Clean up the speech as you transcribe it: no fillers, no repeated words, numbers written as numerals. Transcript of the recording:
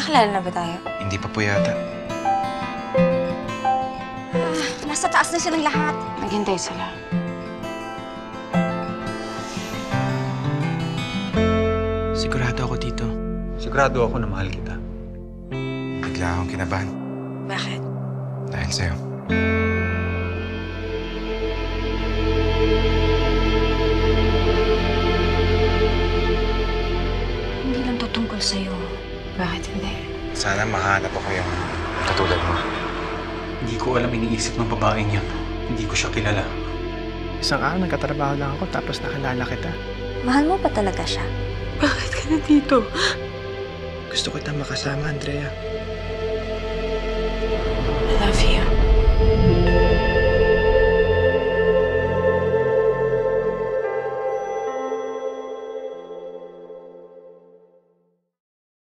Magkakilala na ba tayo? Hindi pa po yata. Nasa taas na silang lahat. Naghintay sila. Sigurado ako dito. Sigurado ako na mahal kita. Bigla akong kinabahan. Bakit? Dahil sa'yo. Hindi lang to tungkol sa'yo. Bakit hindi? Sana mahanap ako yung katulad mo. Hindi ko alam iniisip ng babaeng yun. Hindi ko siya kilala. Isang araw nagkatrabaho lang ako tapos nakilala kita. Mahal mo pa talaga siya? Bakit ka nandito? Gusto kita makasama, Andrea.